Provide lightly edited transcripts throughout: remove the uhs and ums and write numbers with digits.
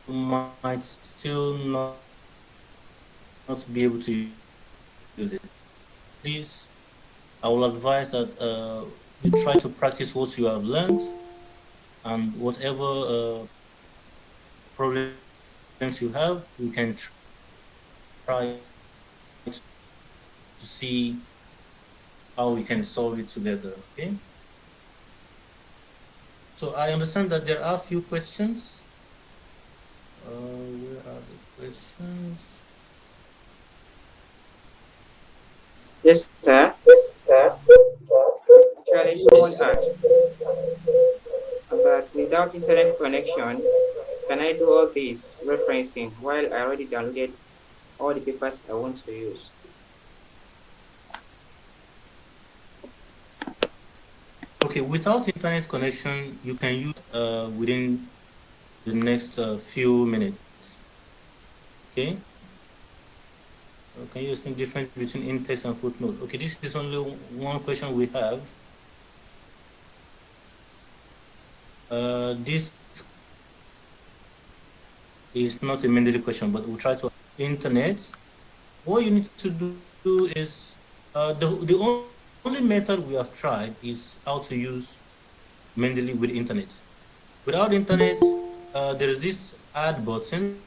might still not be able to use it. Please, I will advise that you try to practice what you have learned, and whatever problems you have, we can try to see how we can solve it together. Okay. So I understand that there are a few questions. Where are the questions? Yes, sir. Actually, someone Yes. asked, but without internet connection, can I do all this referencing while I already downloaded all the papers I want to use? Okay, without internet connection, you can use within the next few minutes. Okay. Can you explain the difference between in-text and footnote? Okay, this is only one question we have. This is not a Mendeley question, but we'll try to internet. What you need to do is the only method we have tried is how to use Mendeley with internet. Without internet, there is this add button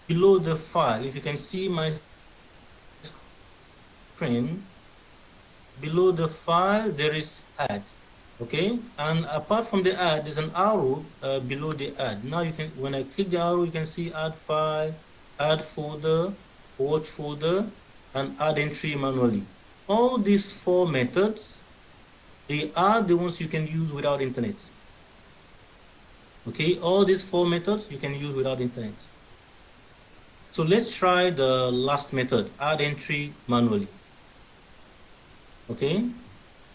below the file. If you can see my screen, below the file there is add. Okay, and apart from the add, there's an arrow below the add. Now you can, when I click the arrow, you can see add file, add folder, watch folder, and add entry manually. All these four methods, they are the ones you can use without internet. Okay, all these four methods you can use without internet. So let's try the last method, add entry manually. Okay,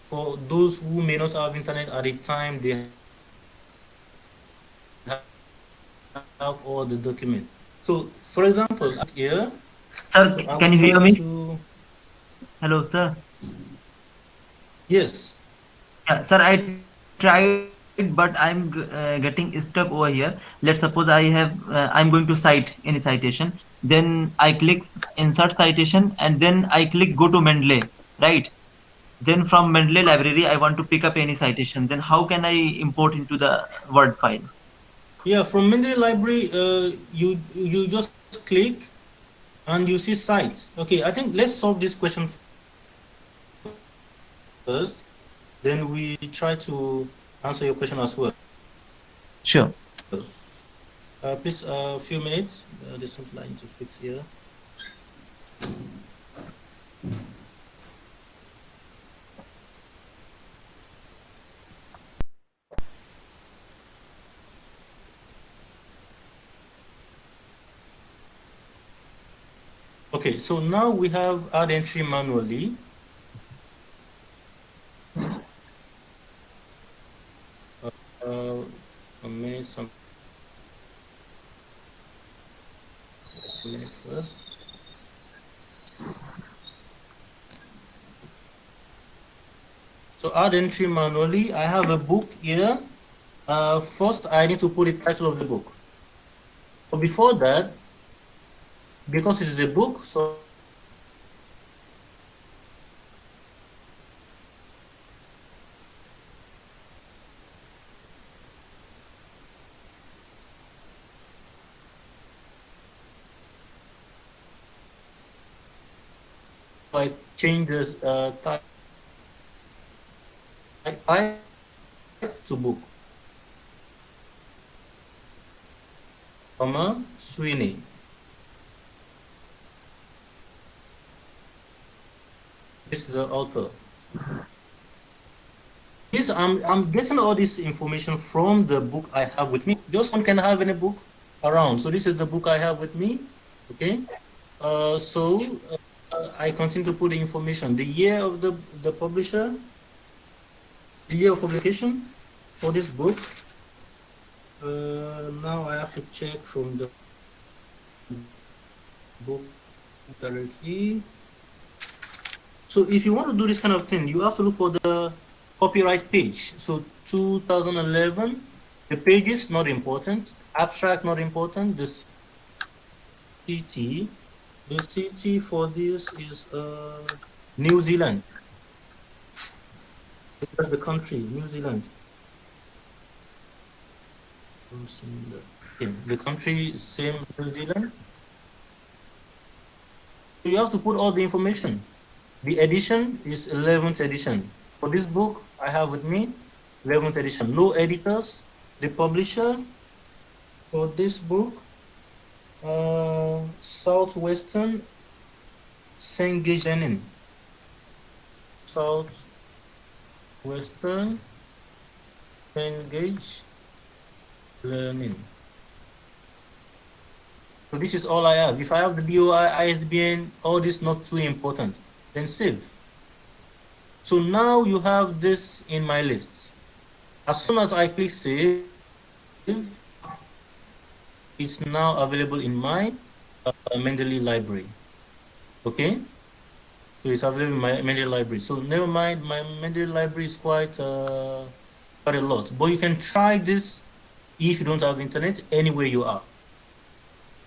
for those who may not have internet at the time they have all the documents. So, for example, here, Sir, so I can will you try hear me? to, Hello, sir. yes. Yeah, sir, I tried, but I'm getting stuck over here. Let's suppose I'm going to cite any citation. Then I click insert citation and then I click go to Mendeley, right? Then from Mendeley library, I want to pick up any citation. Then how can I import into the Word file? Yeah, from Mendeley Library, you just click and you see sites. Okay, I think let's solve this question first. Then we try to answer your question as well. Sure. Please, a few minutes. There's something I need to fix here. Okay, so now we have add entry manually. Some minutes, some minute first. So add entry manually. I have a book here. First, I need to put the title of the book. But before that, because it is a book, so I change the type to book, Sweeney. This is the author. This I'm getting all this information from the book I have with me. Just one can have any book around. So this is the book I have with me. Okay. I continue to put the information, the year of the publisher, the year of publication for this book. Now I have to check from the book directly. So if you want to do this kind of thing, you have to look for the copyright page. So 2011, The pages not important, abstract not important. The city for this is New Zealand. That's the country, New Zealand. Okay, the country same New Zealand. You have to put all the information. The edition is 11th edition. For this book I have with me, 11th edition. No editors. The publisher for this book, Southwestern Sengage Learning. Southwestern Sengage Learning. So this is all I have. If I have the DOI, ISBN, all this not too important, then save. So now you have this in my list. As soon as I click save, it's now available in my Mendeley library. Okay? So it's available in my Mendeley library. So never mind, my Mendeley library is quite a lot. But you can try this if you don't have internet anywhere you are.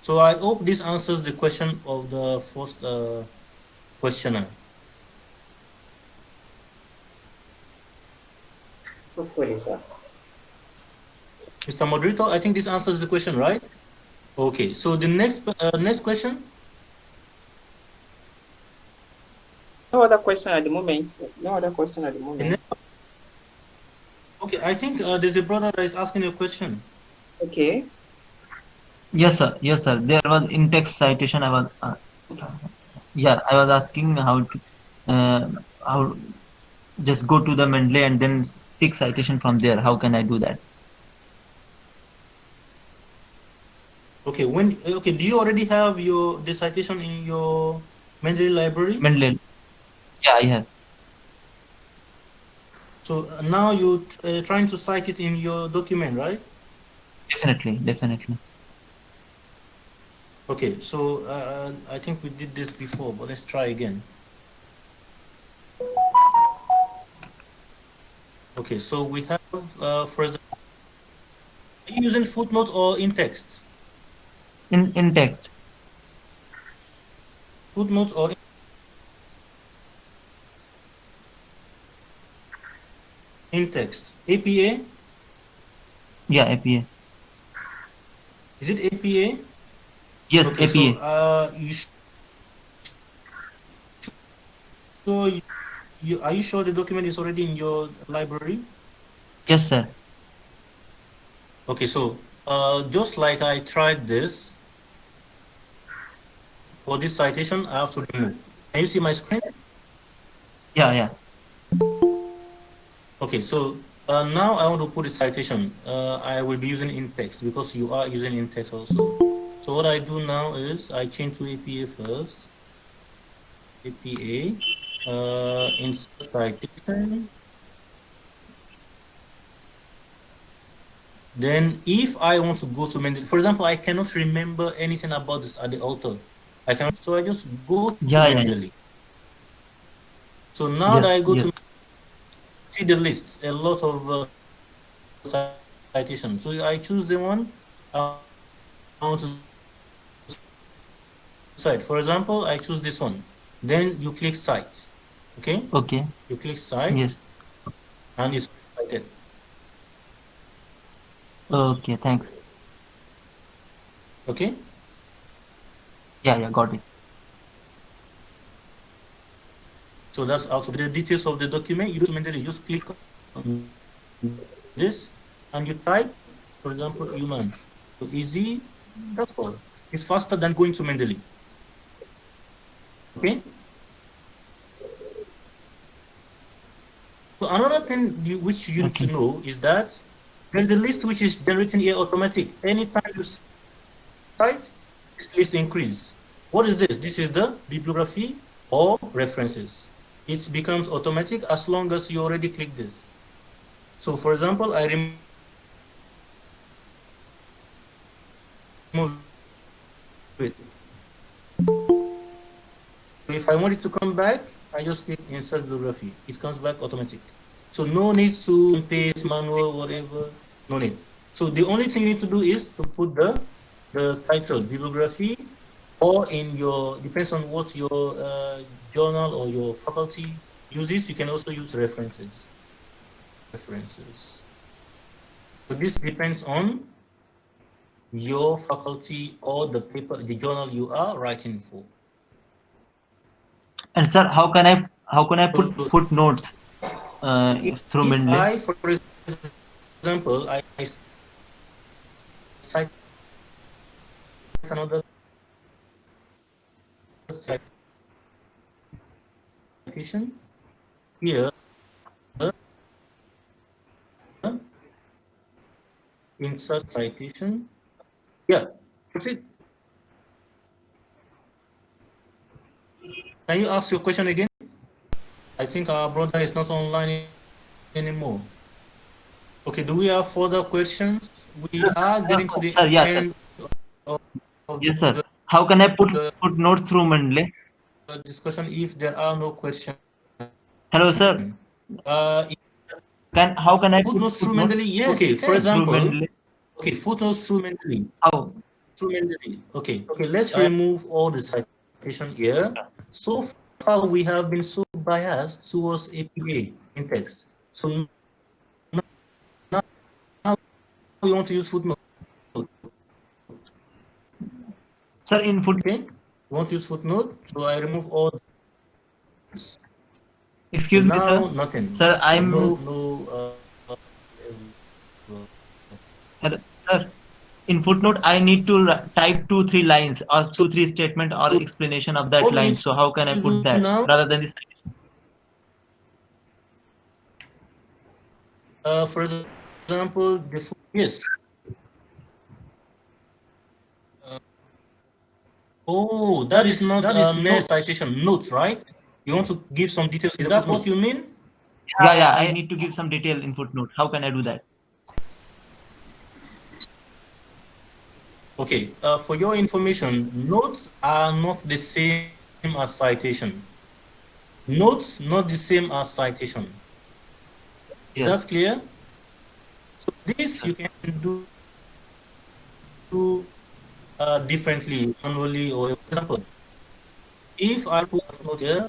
So I hope this answers the question of the first questioner. Hopefully, sir. Mr. Moderator, I think this answers the question, right? Okay, so the next question. No other question at the moment. No other question at the moment. Okay, I think there's a brother that is asking a question. Okay. Yes, sir. Yes, sir. There was in text citation. I was, yeah, I was asking how just go to the Mendeley and then pick citation from there. How can I do that? Okay, do you already have the citation in your Mendeley library? Mendeley. Yeah, I have. So now you trying to cite it in your document, right? Definitely, definitely. Okay, so I think we did this before, but let's try again. Okay, so we have, for example, are you using footnote or in text? In text. Footnote or in text? APA? Yeah, APA. Is it APA? Yes, Okay, APA. so are you sure the document is already in your library? Yes, sir. Okay, so just like I tried this, for this citation, I have to remove. Can you see my screen? Yeah, yeah. Okay, so now I want to put a citation. I will be using in text because you are using in text also. So what I do now is I change to APA first. APA, insert citation. Then if I want to go to Mendeley, for example, I cannot remember anything about this at the author. So I just go to Mendeley. So now that I go to see the list, a lot of citations. So I choose the one I want to cite. For example, I choose this one. Then you click cite. Okay? Okay. You click cite. Yes. And it's cited. Okay, thanks. Okay? Yeah, got it. So that's also the details of the document. You just click on this and you type, for example, human. So easy, that's all. It's faster than going to Mendeley. Okay? So another thing which you need to know is that there's the list which is generating here automatic. Anytime you cite, this list increase. What is this? This is the bibliography of references. It becomes automatic as long as you already click this. So for example, I remove it. If I want it to come back, I just click insert bibliography. It comes back automatic. So no need to paste manual, whatever, no need. So the only thing you need to do is to put the title, bibliography, or in your, depends on what your journal or your faculty uses, you can also use references. So this depends on your faculty or the paper, the journal you are writing for. And sir, how can I put So footnotes through if Mendeley? I, for example, I cite another citation here, insert citation. Yeah, that's it. Can you ask your question again? I think our brother is not online anymore. Okay, do we have further questions? We are getting to the Sir, yeah, sir. end of Yes, sir. How can I put the footnotes through Mendeley? discussion if there are no questions. Hello, sir. Uh, How can I put Footnotes through footnotes Mendeley? Yes, you through can. For example, Mendeley? okay, footnotes through Mendeley. How? Through Mendeley. Okay, let's remove all the citation here. So far, we have been so biased towards APA in text. So now we want to use footnote. Sir, in foot. Okay, we want to use footnote. So I remove all this. So Excuse me, now sir. nothing. Sir, So I'm. no. Hello, sir. In footnote, I need to type 2-3 lines or So 2-3 statement or explanation of that what we line. need So how can I to put do that now, rather than this? for example, yes. Oh, that is not no citation, notes, right? You want to give some details. Is that what you mean? Yeah, I need to give some detail in footnote. How can I do that? Okay, for your information, notes are not the same as citation. Notes not the same as citation. Is Yes. that clear? So this you can do differently, manually, or for example, if I put a note here,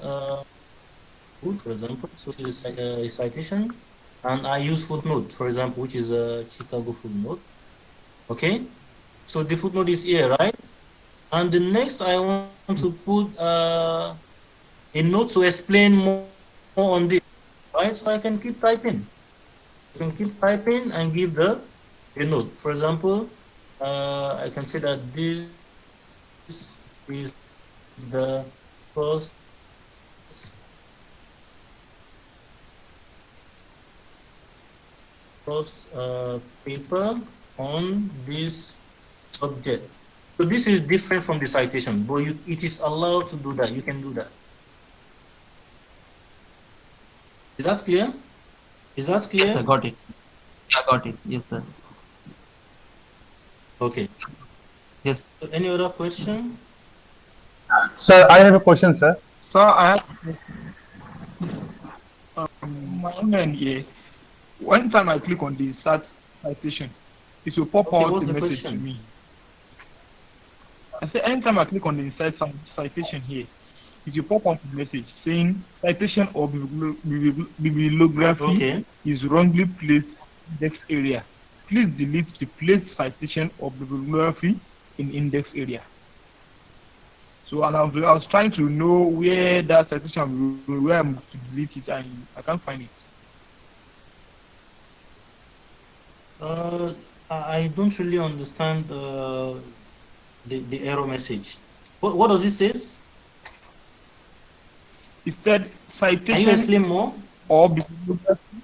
for example, so this is a citation, and I use footnote, for example, which is a Chicago footnote. Okay, so the footnote is here, right? And the next I want to put a note to explain more on this, right? So I can keep typing. I can keep typing and give the note. For example, I can say that this is the first paper on this subject. So this is different from the citation, but it is allowed to do that. You can do that. Is that clear? Is that clear? Yes, sir. Got it. Yeah, got it. Yes, sir. Okay. Yes. So any other question? Sir, I have a question, sir. So I have my own here. One time I click on the start citation, it will pop Okay, out what's the the message to question? me. I say anytime I click on the insert some citation here, it will pop out the message saying citation or bibliography Okay. is wrongly placed index area. Please delete the placed citation or bibliography in index area. So and I was trying to know where that citation where I'm to delete it and I can't find it. I don't really understand the error message. What does it say? It said Can you citation explain more? or bibliography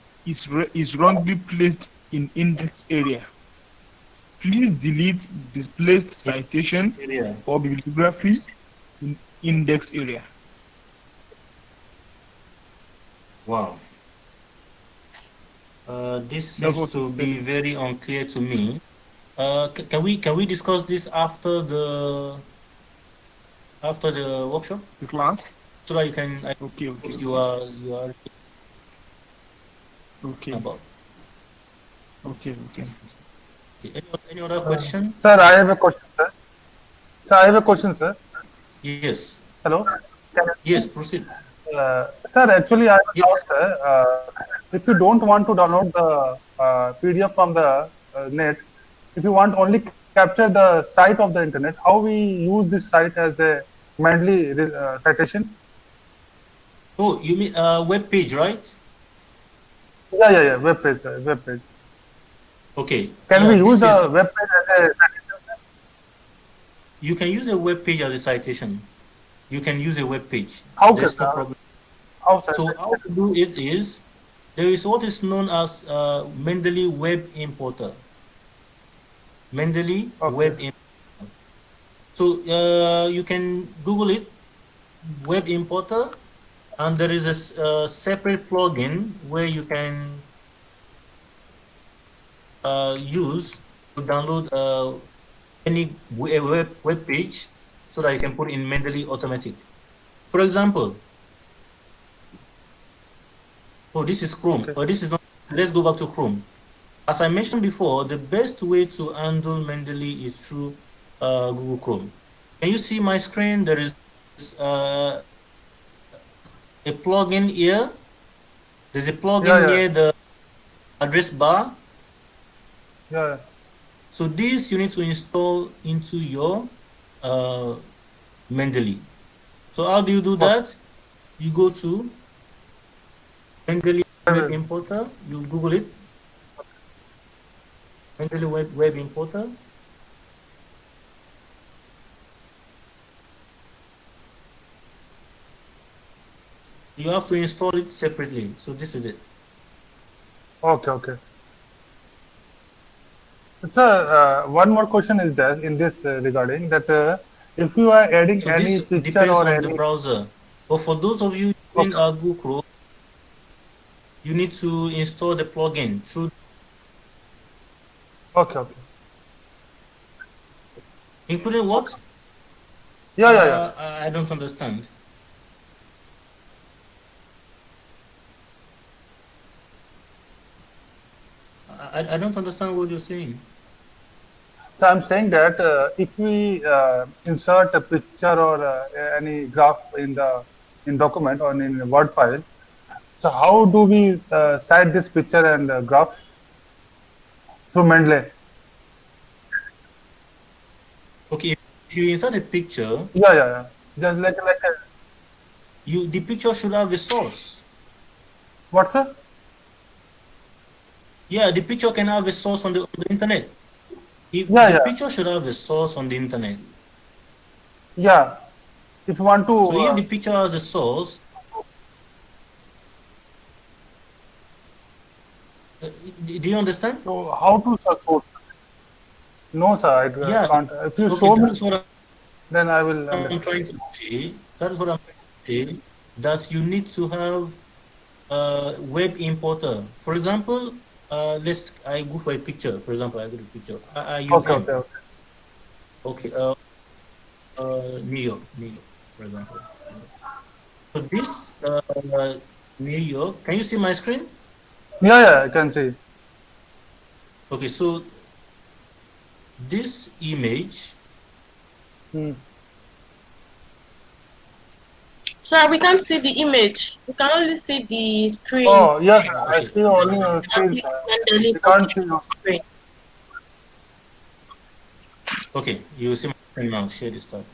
is wrongly placed in index area. Please delete displaced citation Area. or bibliography in index area. Wow. This That's seems what to it be said. very unclear to me. Can we discuss this after the workshop The class. so that you can Okay. what you are Okay. about? Okay. Any other question? Sir, I have a question, sir. Sir, I have a question, sir. Yes. Hello. Can you hear Yes, me? proceed. Sir, actually, I have a doubt, Yes. sir. If you don't want to download the PDF from the net, if you want only capture the site of the internet, how we use this site as a Mendeley citation? Oh, you mean web page, right? Yeah. Web page, sir. Web page. Okay. Can Yeah, we use this is, the web page as a citation, sir? you can use a web page as a citation. You can use a web page. How can, There's no problem. how, sir? So how to do it is, there is what is known as Mendeley Web Importer. Mendeley Web Okay. Importer. So you can Google it, Web Importer, and there is a separate plugin where you can use to download any web page so that you can put in Mendeley automatic. For example, oh, this is Chrome. Okay. Oh, this is not. Let's go back to Chrome. As I mentioned before, the best way to handle Mendeley is through Google Chrome. Can you see my screen? There is a plugin here. There's a plugin Yeah. near the address bar. Yeah. So this you need to install into your Mendeley. So how do you do that? You go to Mendeley Web Importer. You Google it. Mendeley Web Importer. You have to install it separately. So this is it. Okay. Sir, one more question is there in this regarding that if you are adding So any this picture depends or on the any. browser. But for those of you using Google Chrome, you need to install the plugin through. Okay. Including what? Yeah. I don't understand. I don't understand what you're saying. So I'm saying that if we insert a picture or any graph in document or in a Word file, so how do we cite this picture and graph through Mendeley? Okay, if you insert a picture, Yeah. Just like a, the picture should have a source. what, sir? Yeah, the picture can have a source on the internet. If Yeah. the picture should have a source on the internet. Yeah. If you want to. So if the picture has a source, do you understand? So how to search for? No, sir, I Yeah. can't. If you Okay, show me, that's what then I will I'm understand. trying to say. That is what I'm trying to say. That you need to have a web importer. For example, I go for a picture. For example, I go to picture. IIUM. Okay. New York, for example. So this New York. Can you see my screen? Yeah, I can see. Okay, so this image. Sir, we can't see the image. We can only see the screen. Oh, yes, I Okay. see only your screen. Mendeley You can't see your screen. Okay, you see my screen now. Share this tab.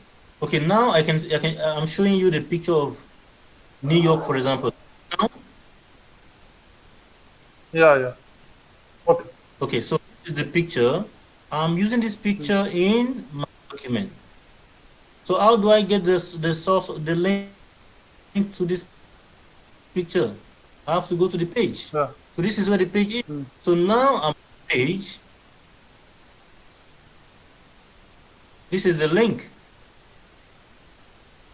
Okay, now I'm showing you the picture of New York, for example. Now, Yeah. Okay. okay, so this is the picture. I'm using this picture in my document. So how do I get the source, the link to this picture? I have to go to the page. Yeah. So this is where the page is. So now I'm on the page. This is the link.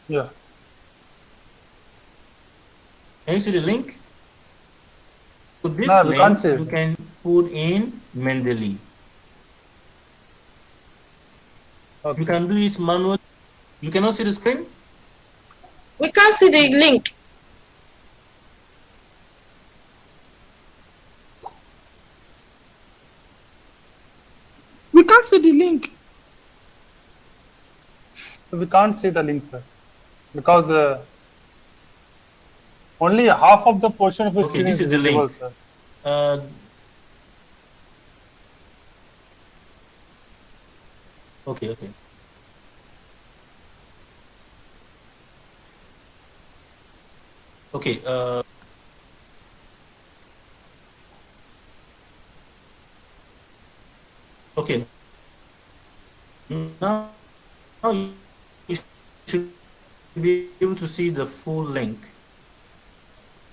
Yeah. Can you see the link? So this No, we can't link see it. you can put in Mendeley. Okay. You can do it manually. You cannot see the screen? We can't see the link. We can't see the link. We can't see the link, sir, because only half of the portion of the Okay, screen this is is the visible, link. sir. Okay. Okay. Okay. Now you should be able to see the full link.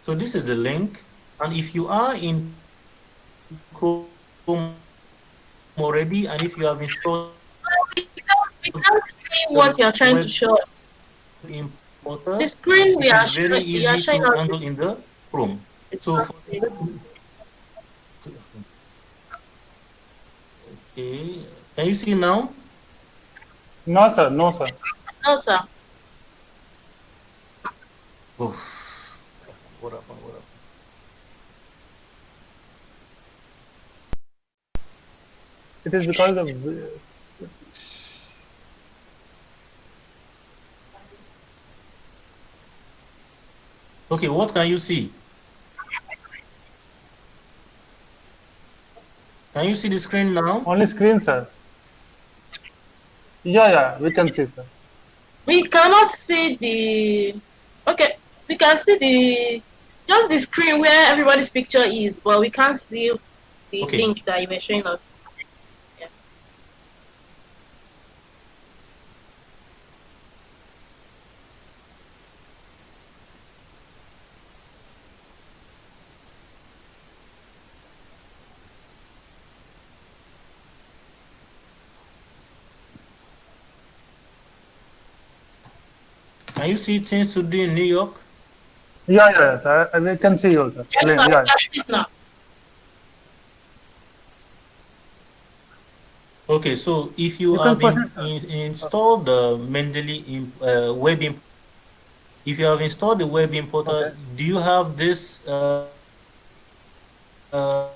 So this is the link, and if you are in Chrome already, and if you have installed We can't see what you're trying to show us. importer, The screen it is very you are easy showing to us handle in the Chrome. So for okay, can you see now? No, sir. No, sir. no, sir. Oh, what happened? It is because of Okay, what can you see? Can you see the screen now? only screen, sir. Yeah, we can see, sir. We cannot see the. Okay, we can see just the screen where everybody's picture is, but we can't see the Okay. link that you were showing us. Yeah. Can you see things to do in New York? Yeah, sir. We can see you, sir. Yes, sir, Yeah. we can see it now. Okay, so if you You can have proceed, sir. installed the Mendeley web importer, if you have installed the web importer, Okay. do you have this uh, uh,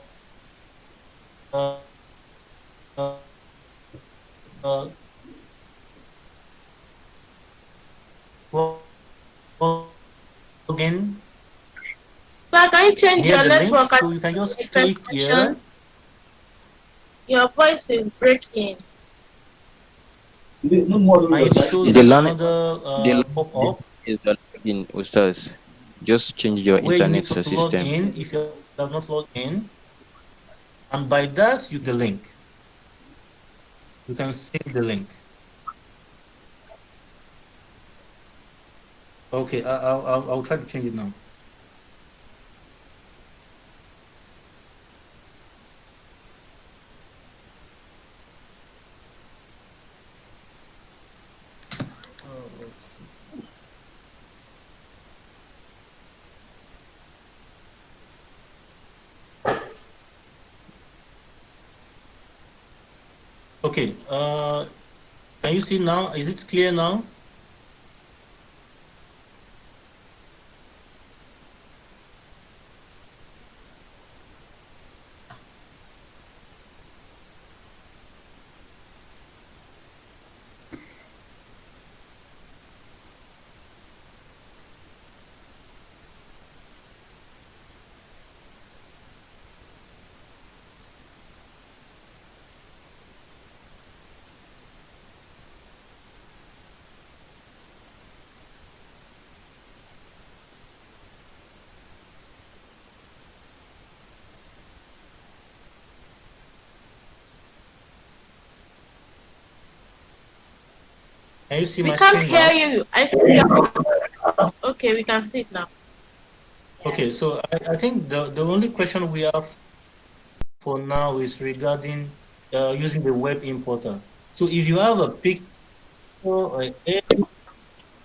plugin Sir, can you change near your the link? network? So you can just click here. Your voice is breaking. And it shows The you learning another pop-up is the login, Ustaz. Just change your where you need internet to log system. in if you have not logged in. And by that, you the link. You can save the link. Okay, I'll try to change it now. Okay, can you see now? Is it clear now? Can you see We my can't screen hear now? you. I think you're... Okay, we can see it now. Okay, so I think the only question we have for now is regarding using the web importer. So if you have a picture or area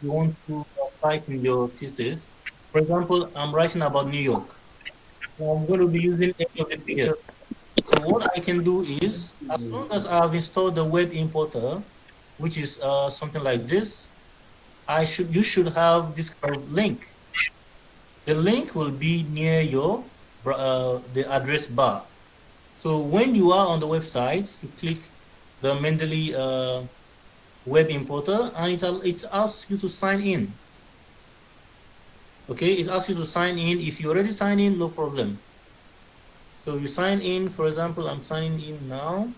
you want to cite in your thesis, for example, I'm writing about New York. So I'm going to be using any of the pictures. So what I can do is, as long as I've installed the web importer, which is something like this, you should have this kind of link. The link will be near your the address bar. So when you are on the website, you click the Mendeley Web Importer, and it asks you to sign in. Okay, it asks you to sign in. If you already sign in, no problem. So you sign in, for example, I'm signing in now.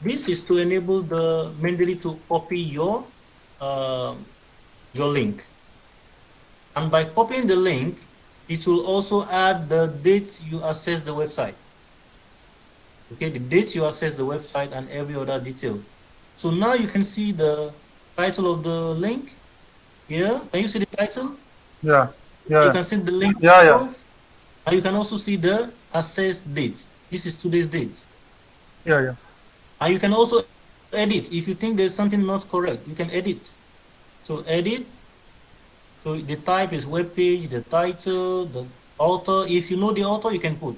This is to enable the Mendeley to copy your link. And by copying the link, it will also add the dates you access the website. Okay, the dates you access the website and every other detail. So now you can see the title of the link here. Can you see the title? Yeah. You Yeah. can see the link. Yeah. And you can also see the access dates. This is today's date. Yeah. And you can also edit. If you think there's something not correct, you can edit. So edit. So the type is web page, the title, the author. If you know the author, you can put.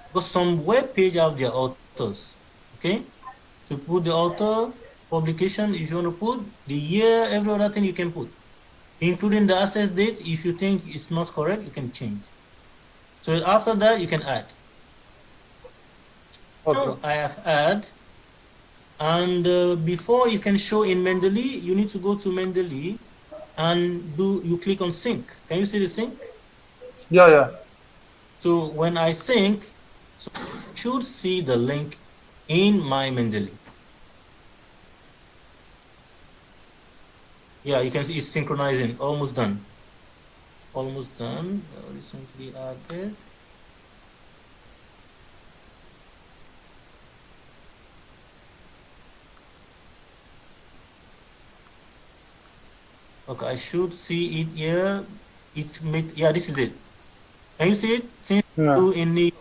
Because some web page have their authors. Okay? So put the author, publication, if you want to put, the year, every other thing you can put. Including the access date. If you think it's not correct, you can change. So after that, you can add. Okay. Now I have add. And before you can show in Mendeley, you need to go to Mendeley and you click on sync. Can you see the sync? Yeah. So when I sync, so you should see the link in my Mendeley. Yeah, you can see it's synchronizing, almost done. Almost done. Recently added. Okay, I should see it here. Yeah, this is it. Can you see it? Since in the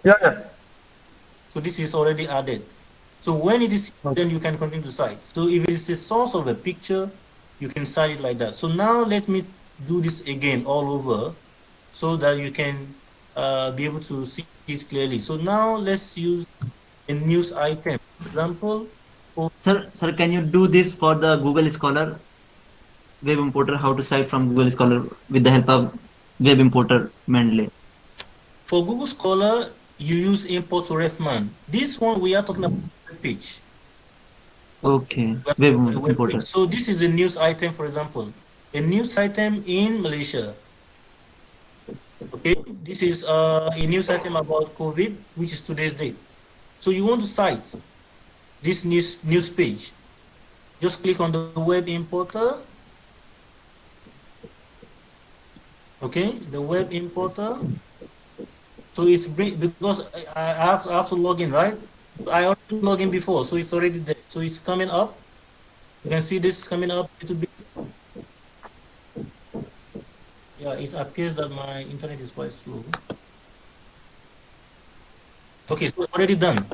so this is already added. So when it is then you can continue to cite. So if it is the source of a picture, you can cite it like that. So now let me do this again all over so that you can be able to see it clearly. So now let's use a news item. For example, Sir, can you do this for the Google Scholar Web Importer? How to cite from Google Scholar with the help of Web Importer Mendeley? For Google Scholar, you use import to refman. This one we are talking about web page. Okay, Web Importer. Page. So this is a news item, for example, a news item in Malaysia. Okay, this is a news item about COVID, which is today's date. So you want to cite this news page. Just click on the web importer. Okay, the web importer. So it's because I have to log in, right? I already logged in before, so it's already there. So it's coming up. You can see this coming up a little bit. Yeah, it appears that my internet is quite slow. Okay, so already done.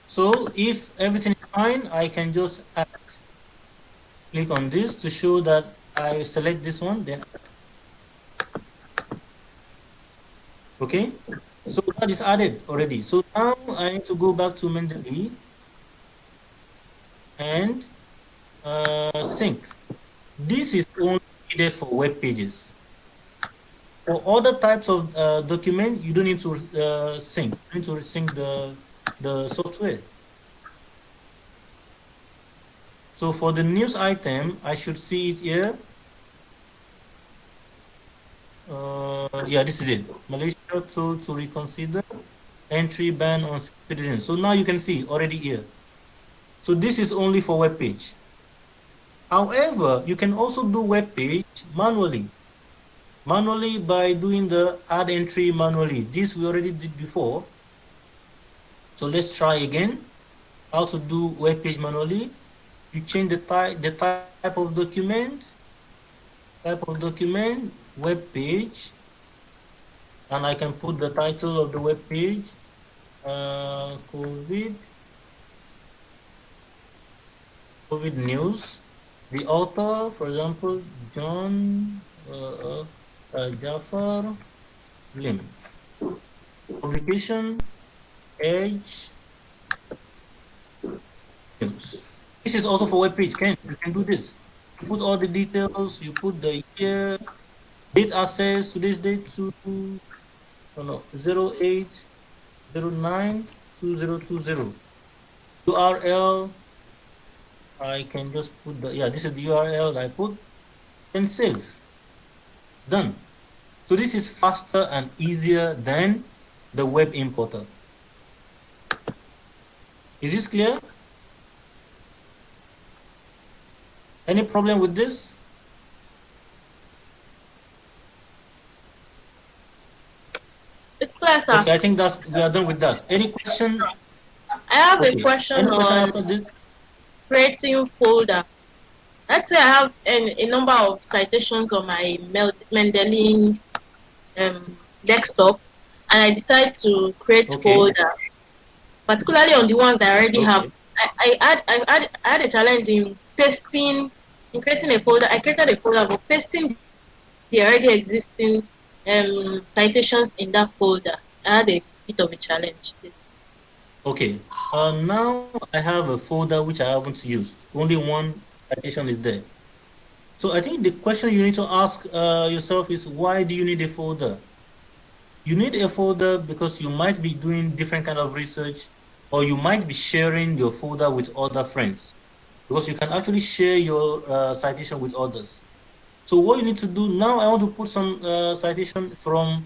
So if everything is fine, I can just add. Click on this to show that I select this one, then okay. So that is added already. So now I need to go back to Mendeley and sync. This is only needed for web pages. For other types of document, you don't need to sync. You need to sync the software. So for the news item, I should see it here. Yeah, this is it. Malaysia told to reconsider entry ban on citizens. So now you can see already here. So this is only for web page. However, you can also do web page manually. Manually by doing the add entry manually. This we already did before. So let's try again. How to do web page manually. You change the type of document. Web page, and I can put the title of the web page, COVID news. The author, for example, John Jafar Lim. Publication, age, news. This is also for web page. You can do this. You put all the details. You put the year. Date access, today's date to 08092020. URL, I can just put this is the URL I put and save. Done. So this is faster and easier than the web importer. Is this clear? Any problem with this? It's clear, sir. Okay, I think we are done with that. Any question? I have Okay. a question Any question on after this? creating folder. Let's say I have a number of citations on my Mendeley desktop, and I decide to create Okay. folder, particularly on the ones that I already have. Okay. I had a challenge in creating a folder. I created a folder, but pasting the already existing citations in that folder. I had a bit of a challenge. Okay. Now I have a folder which I haven't used. Only one citation is there. So I think the question you need to ask yourself is, why do you need a folder? You need a folder because you might be doing different kind of research, or you might be sharing your folder with other friends, because you can actually share your citation with others. So what you need to do now, I want to put some citation from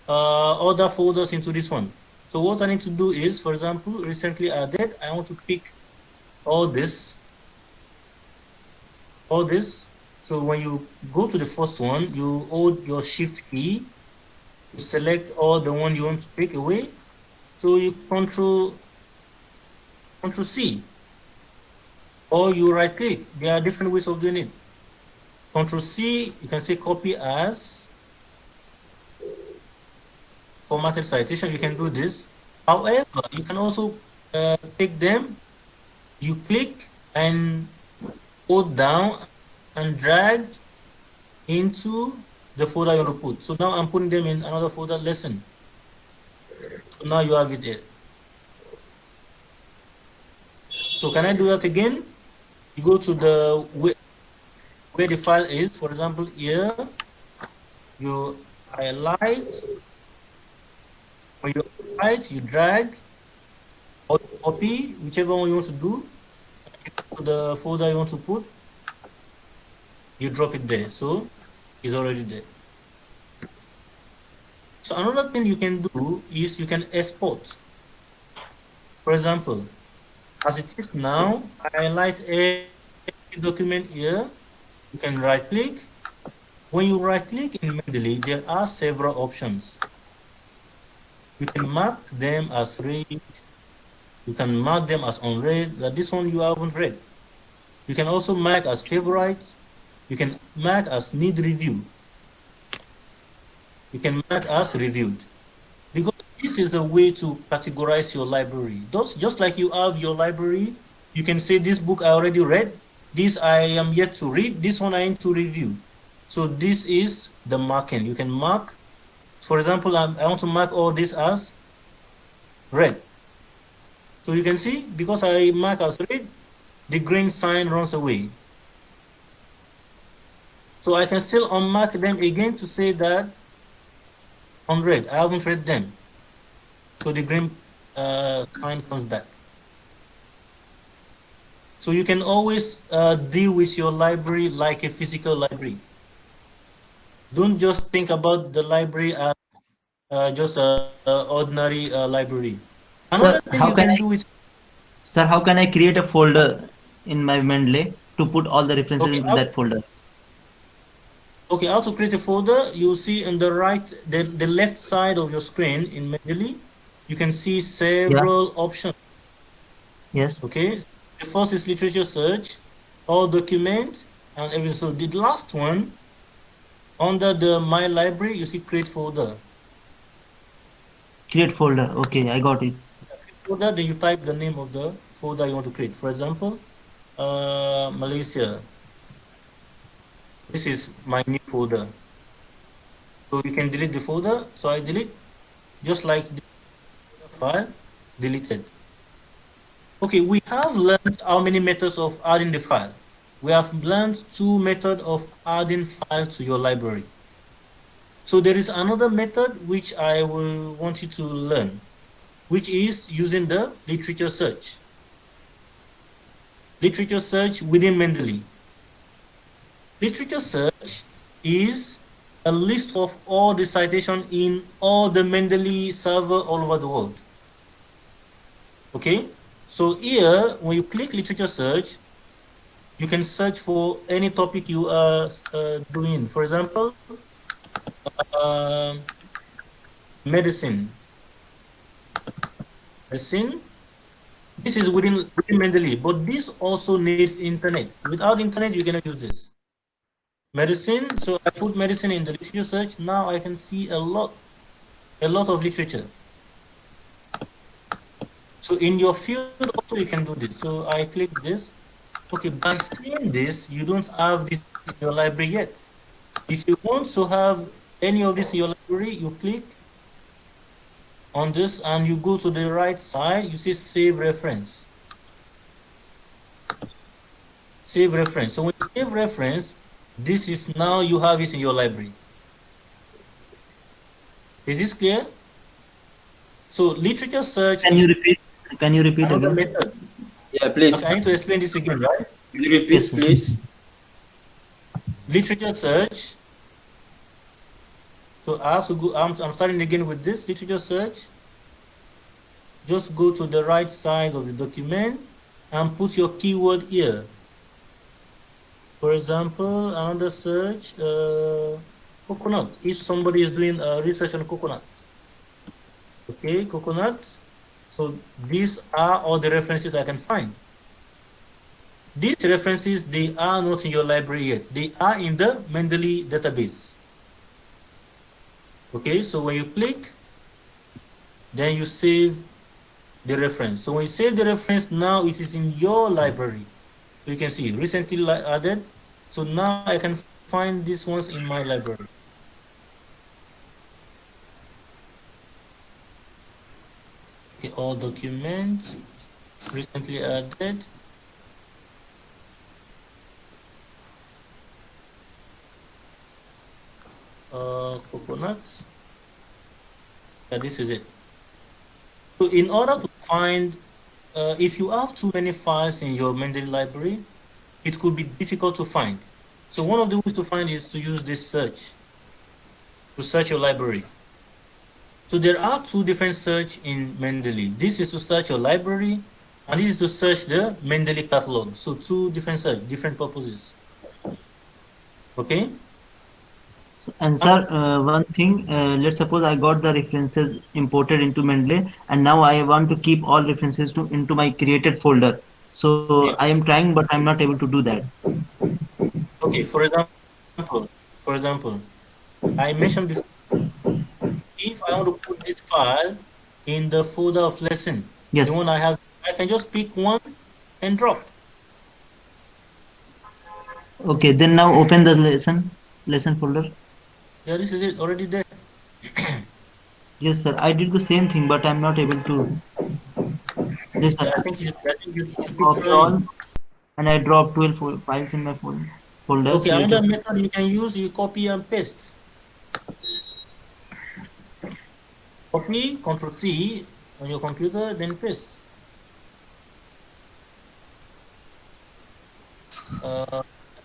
other folders into this one. So what I need to do is, for example, recently added, I want to pick all this. So when you go to the first one, you hold your shift key, you select all the one you want to take away. So you control C, or you right click. There are different ways of doing it. Control C, you can say copy as formatted citation. You can do this. However, you can also take them, you click and hold down and drag into the folder you want to put. So now I'm putting them in another folder, lesson. So now you have it there. So can I do that again? You go to the where the file is. For example, here you highlight. When you highlight, you drag or copy, whichever one you want to do. To the folder you want to put, you drop it there. So it's already there. So another thing you can do is you can export. For example, as it is now, highlight a document here. You can right click. When you right click in Mendeley, there are several options. You can mark them as read. You can mark them as unread. That this one you haven't read. You can also mark as favorites. You can mark as need review. You can mark as reviewed. Because this is a way to categorize your library. Just like you have your library, you can say this book I already read, this I am yet to read, this one I need to review. So this is the marking. You can mark, for example, I want to mark all this as read. So you can see, because I mark as read, the green sign runs away. So I can still unmark them again to say that unread, I haven't read them. So the green sign comes back. So you can always deal with your library like a physical library. Don't just think about the library as just an ordinary library. Another Sir, thing you can do is, sir, how can I create a folder in my Mendeley to put all the references okay, into that folder? Okay, how to create a folder? You see on the right, the left side of your screen in Mendeley, you can see several options. Yes. Okay, the first is literature search, all documents, and everything. So the last one, under the My Library, you see create folder. Create folder. Okay, I got it. Folder, then you type the name of the folder you want to create. For example, Malaysia. This is my new folder. So you can delete the folder. So I delete, just like the file, deleted. Okay, we have learned how many methods of adding the file. We have learned 2 methods of adding file to your library. So there is another method which I will want you to learn, which is using the literature search. literature search within Mendeley. Literature search is a list of all the citations in all the Mendeley server all over the world. Okay, so here when you click literature search, you can search for any topic you are doing. For example, um medicine. Medicine. This is within Mendeley, but this also needs internet. Without internet, you cannot use this. Medicine. So I put medicine in the literature search. Now I can see a lot of literature. So in your field also you can do this. So I click this. Okay, by seeing this, you don't have this in your library yet. If you want to have any of this in your library, you click on this and you go to the right side, you see save reference. Save reference. So when you save reference, this is now you have it in your library. Is this clear? So literature search. Can you repeat? Can you repeat another again? method. Yeah, please. Okay, I need to explain this again, right? Will you repeat, Yes, sir. please? Literature search. So I have to go. I'm starting again with this literature search. Just go to the right side of the document and put your keyword here. For example, another search, coconut. If somebody is doing research on coconut, okay, coconut. So these are all the references I can find. These references, they are not in your library yet. They are in the Mendeley database. Okay, so when you click, then you save the reference. So when you save the reference, now it is in your library. So you can see recently added. So now I can find these ones in my library. Okay, all documents recently added. Coconuts. Yeah, this is it. So in order to find, if you have too many files in your Mendeley library, it could be difficult to find. So one of the ways to find is to use this search, to search your library. So there are two different search in Mendeley. This is to search your library, and this is to search the Mendeley catalog. So two different search, different purposes. Okay? And sir, one thing, let's suppose I got the references imported into Mendeley, and now I want to keep all references into my created folder. So Yeah. I am trying, but I'm not able to do that. Okay, for example, I mentioned before, if I want to put this file in the folder of lesson, Yes. the one I have, I can just pick one and drop. Okay, then now open the lesson folder. Yeah, this is it, already there. Yes, sir. I did the same thing, but I'm not able to. This Yeah, sir, I think you should keep copy trying. all, and I drop 12 files in my folder. Okay, Created. another method you can use, you copy and paste. Copy, Control C on your computer, then paste. Try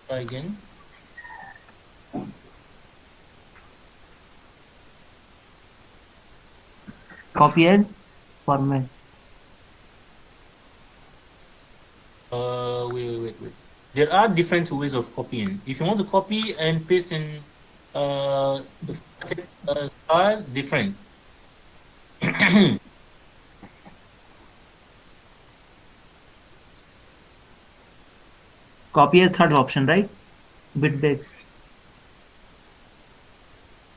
again. Copy as format. Wait. There are different ways of copying. If you want to copy and paste in the style, different. Copy as third option, right? Bitbacks.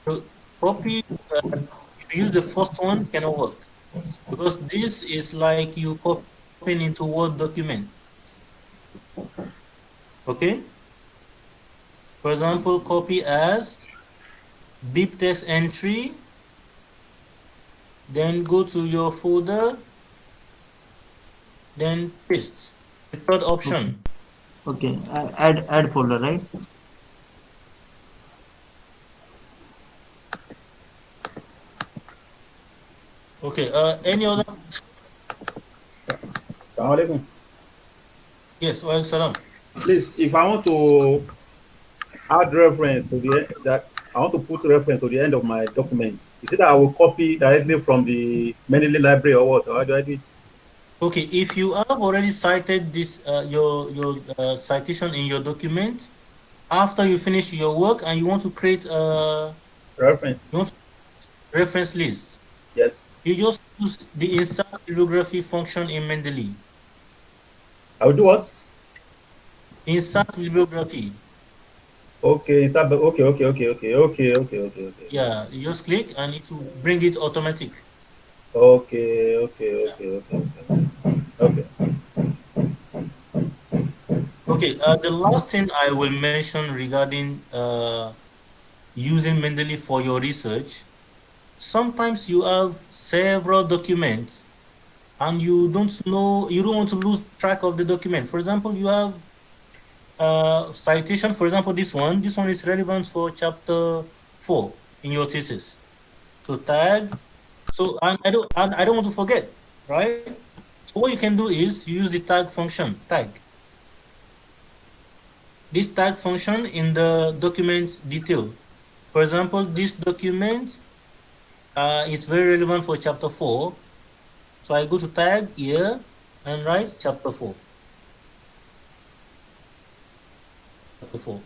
So copy, if you use the first one, cannot work. Because this is like you copying into Word document. Okay? For example, copy as deep text entry, then go to your folder, then paste. The third option. Okay, add folder, right? Okay, any other? Yes, wa alaikum salam. Please, if I want to add reference to I want to put reference to the end of my document. Is it that I will copy directly from the Mendeley library or what? Or how do I do it? Okay, if you have already cited this your citation in your document, after you finish your work and you want to create Reference. you want to reference list, Yes. you just use the insert bibliography function in Mendeley. I will do what? Insert bibliography. Okay. Okay. Yeah, you just click and it will bring it automatic. Okay. Okay, the last thing I will mention regarding using Mendeley for your research, sometimes you have several documents and you don't want to lose track of the document. For example, you have citation, for example, this one is relevant for chapter 4 in your thesis. So tag, so I don't want to forget, right? So what you can do is use the tag function, tag. This tag function in the document detail. For example, this document is very relevant for chapter 4. So I go to tag here and write chapter 4. Chapter 4.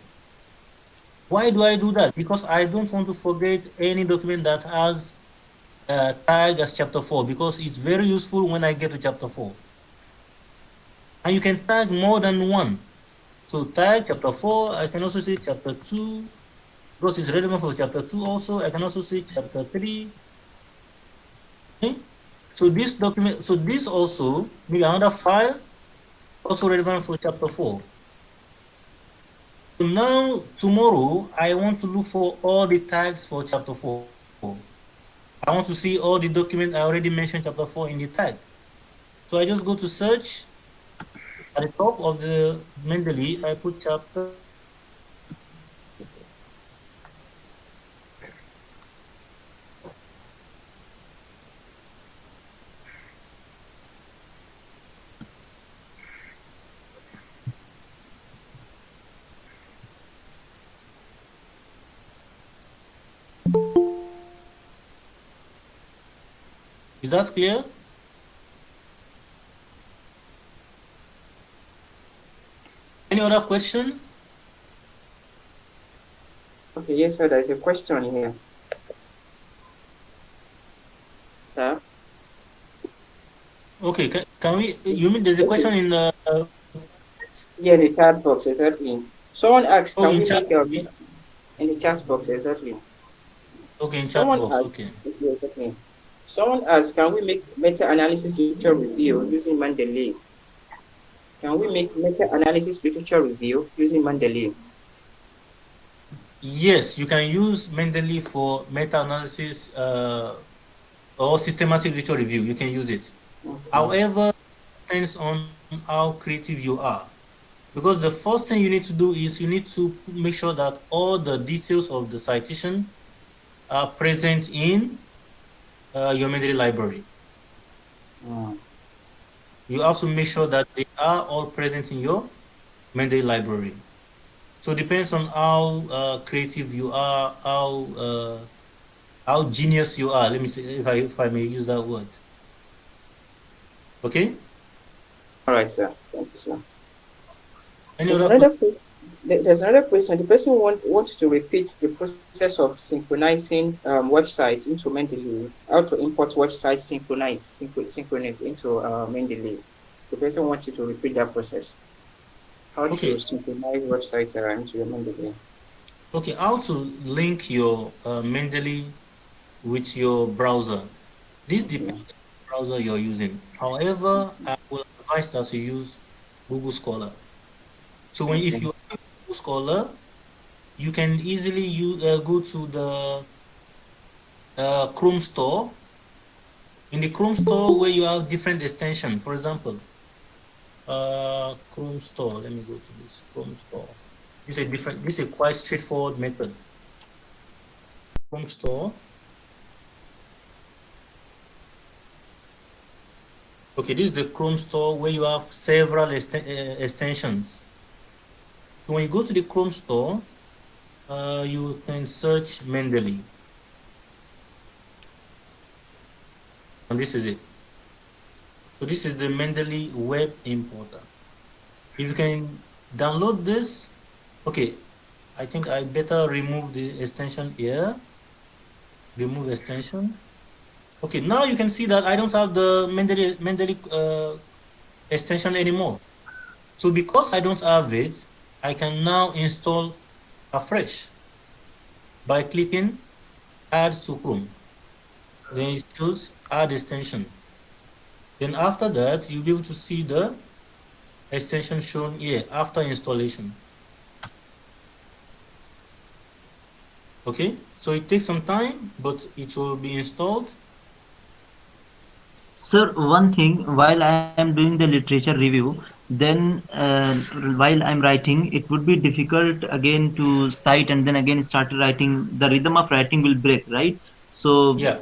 Why do I do that? Because I don't want to forget any document that has tag as chapter 4, because it's very useful when I get to chapter 4. And you can tag more than one. So tag chapter 4, I can also say chapter 2, because it's relevant for chapter 2 also. I can also say chapter 3. Okay? So this document, so this also, maybe another file, also relevant for chapter 4. So now, tomorrow, I want to look for all the tags for chapter 4. I want to see all the documents I already mentioned chapter 4 in the tag. So I just go to search. At the top of the Mendeley, I put chapter. Is that clear? Any other question? Okay, yes, sir. There's a question here. Sir? Okay, can we, you mean there's a question in the, Yeah, in the chat box, exactly. Someone asked, oh, can in we chat, make in the chat box, exactly. okay, in chat Someone box, asked, okay. yeah, exactly. Someone asked, can we make meta-analysis literature review using Mendeley? Can we make meta-analysis literature review using Mendeley? Yes, you can use Mendeley for meta-analysis or systematic literature review. You can use it. Okay. However, it depends on how creative you are. Because the first thing you need to do is you need to make sure that all the details of the citation are present in your Mendeley library. You have to make sure that they are all present in your Mendeley library. So it depends on how creative you are, how genius you are. Let me say, if I may use that word. Okay. All right, sir. Thank you, sir. Any There's other another, question? there's another question. The person wants to repeat the process of synchronizing websites into Mendeley. How to import websites synchronize into Mendeley. The person wants you to repeat that process. How Okay. to synchronize websites into your Mendeley. Okay. How to link your Mendeley with your browser? This Okay. depends on the browser you're using. However, I will advise that you use Google Scholar. So if Okay. you have Google Scholar, you can easily go to the Chrome store. In the Chrome store, where you have different extension, for example, Chrome store. Let me go to this Chrome store. This is a quite straightforward method. Chrome store. Okay, this is the Chrome store where you have several extensions. So when you go to the Chrome store, you can search Mendeley. And this is it. So this is the Mendeley Web Importer. If you can download this, okay, I think I better remove the extension here. Remove extension. Okay, now you can see that I don't have the Mendeley extension anymore. So because I don't have it, I can now install afresh by clicking Add to Chrome. Then you choose Add Extension. Then after that, you'll be able to see the extension shown here after installation. Okay, so it takes some time, but it will be installed. Sir, one thing, while I am doing the literature review, then while I'm writing, it would be difficult again to cite and then again start writing. The rhythm of writing will break, right? So, Yeah.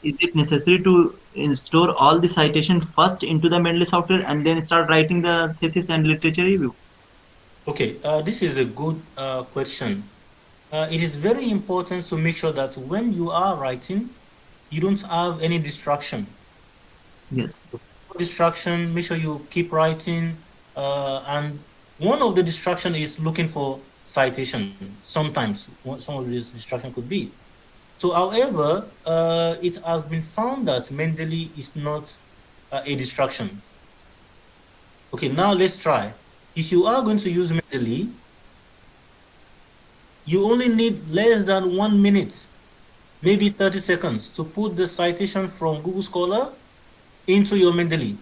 is it necessary to store all the citation first into the Mendeley software and then start writing the thesis and literature review? Okay, this is a good question. It is very important to make sure that when you are writing, you don't have any distraction. Yes. Distraction, make sure you keep writing. And one of the distraction is looking for citation. Sometimes some of this distraction could be. So, however, it has been found that Mendeley is not a distraction. Okay, now let's try. If you are going to use Mendeley, you only need less than 1 minute, maybe 30 seconds, to put the citation from Google Scholar into your Mendeley.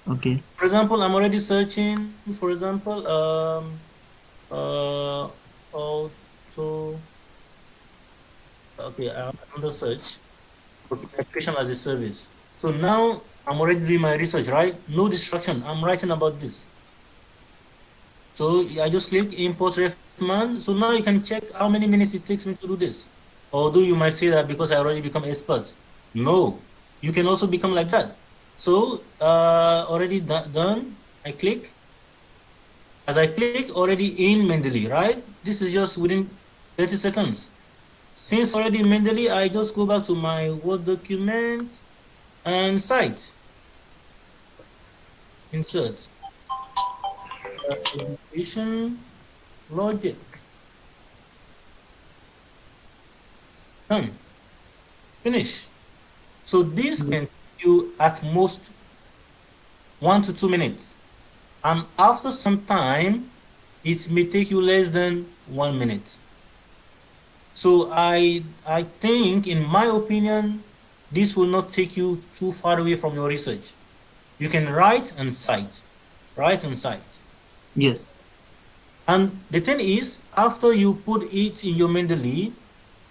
Okay. For example, I'm already searching, for example, auto, okay, I'm under search for education as a service. So now I'm already doing my research, right? No distraction. I'm writing about this. So I just click import refman. So now you can check how many minutes it takes me to do this. Although you might say that because I already become expert. No, you can also become like that. So already done, I click. As I click already in Mendeley, right? This is just within 30 seconds. Since already in Mendeley, I just go back to my Word document and Cite. Insert. Education logic. Done. Finish. So this can take you at most 1 to 2 minutes. And after some time, it may take you less than 1 minute. So I think, in my opinion, this will not take you too far away from your research. You can write and cite. Write and cite. Yes. And the thing is, after you put it in your Mendeley,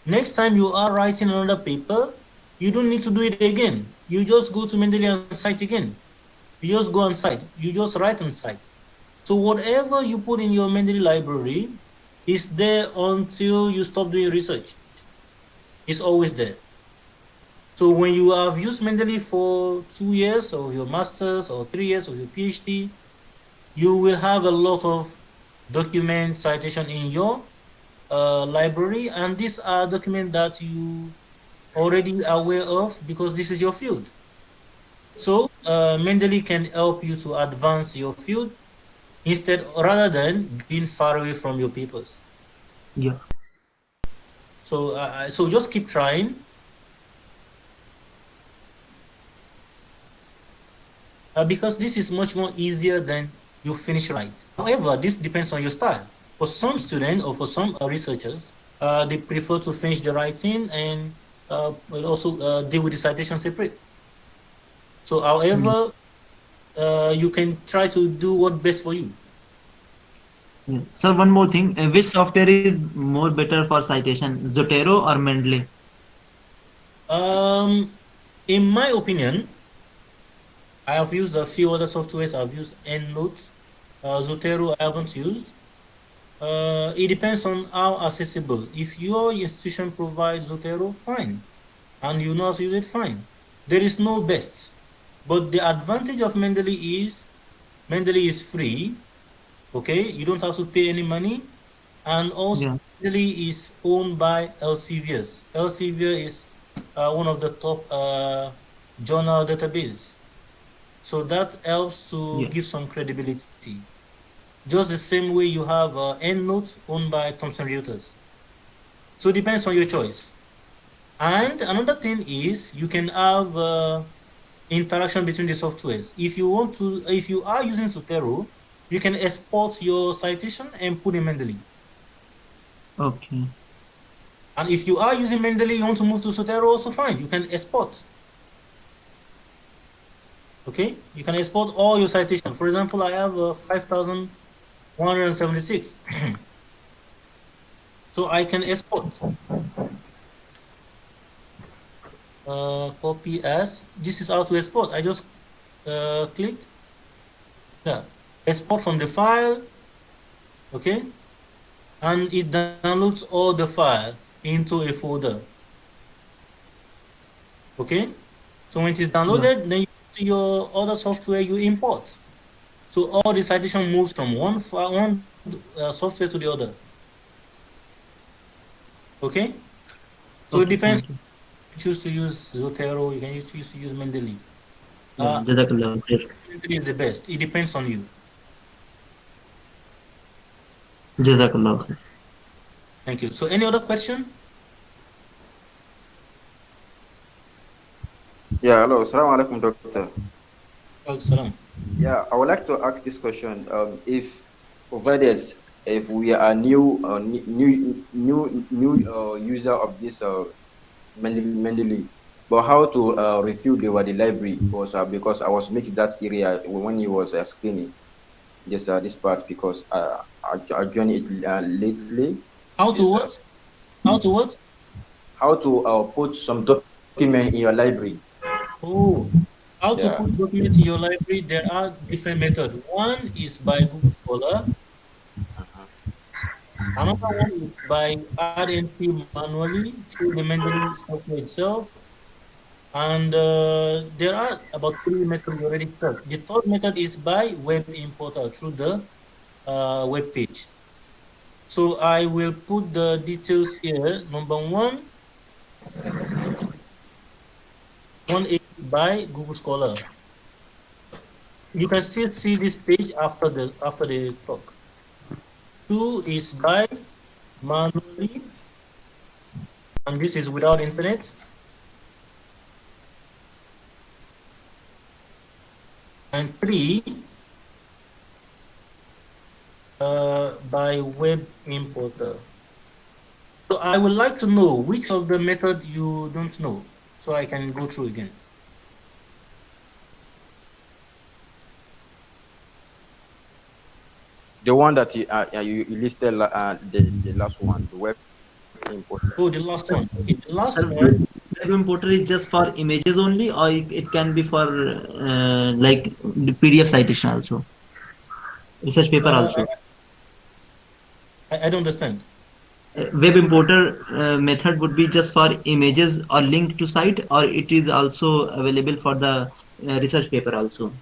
next time you are writing another paper, you don't need to do it again. You just go to Mendeley and cite again. You just go and cite. You just write and cite. So whatever you put in your Mendeley library is there until you stop doing research. It's always there. So when you have used Mendeley for 2 years of your master's or 3 years of your PhD, you will have a lot of document citation in your library, and these are documents that you already aware of because this is your field. So Mendeley can help you to advance your field rather than being far away from your papers. Yeah. So so just keep trying. Because this is much more easier than you finish right. However, this depends on your style. For some students or for some researchers, they prefer to finish the writing and will also deal with the citation separate. So, however, you can try to do what's best for you. Yeah. Sir, one more thing. Which software is more better for citation, Zotero or Mendeley? In my opinion, I have used a few other softwares. I've used EndNote. Zotero I haven't used. It depends on how accessible. If your institution provides Zotero, fine. And you know how to use it, fine. There is no best. But the advantage of Mendeley is free. Okay, you don't have to pay any money, and also Yeah. Mendeley is owned by Elsevier. Elsevier is one of the top journal database, so that helps to Yeah. give some credibility. Just the same way you have EndNote owned by Thomson Reuters. So it depends on your choice. And another thing is you can have interaction between the softwares. If you are using Zotero, you can export your citation and put in Mendeley. Okay. And if you are using Mendeley, you want to move to Zotero, also fine. You can export. Okay, you can export all your citation. For example, I have 5,176. So I can export. Copy as. This is how to export. I just click. Yeah, export from the file. Okay, and it downloads all the file into a folder. Okay, so when it is downloaded, then you go to your other software you import. So all the citation moves from one software to the other. Okay, so it Okay. depends. Thank you. You choose to use Zotero, you can choose to use Mendeley. Yeah. Jazakallah khair. Mendeley is the best. It depends on you. Jazakallah khair. Thank you. So any other question? Yeah, hello. Assalamu alaikum, doctor. Salam. Yeah, I would like to ask this question. If provided if we are new user of this Mendeley, but how to review the library because I was mixed that area when he was explaining this part because I joined it lately. How to what? How to what? How to put some document in your library. Oh, how to Yeah. put documents in your library? There are different methods. One is by Google Scholar. Another one is by add entry manually through the Mendeley software itself. And there are about 3 methods already tested. The third method is by web importer through the web page. So I will put the details here. Number one is by Google Scholar. You can still see this page after the talk. 2 is by manually, and this is without internet. And 3 by web importer. So I would like to know which of the method you don't know, so I can go through again. The one that you listed, the last one, the web importer. Oh, the last one. Okay, the last Sir, one. web importer is just for images only, or it can be for like the PDF citation also, research paper also. I don't understand. Web importer method would be just for images or linked to site, or it is also available for the research paper also.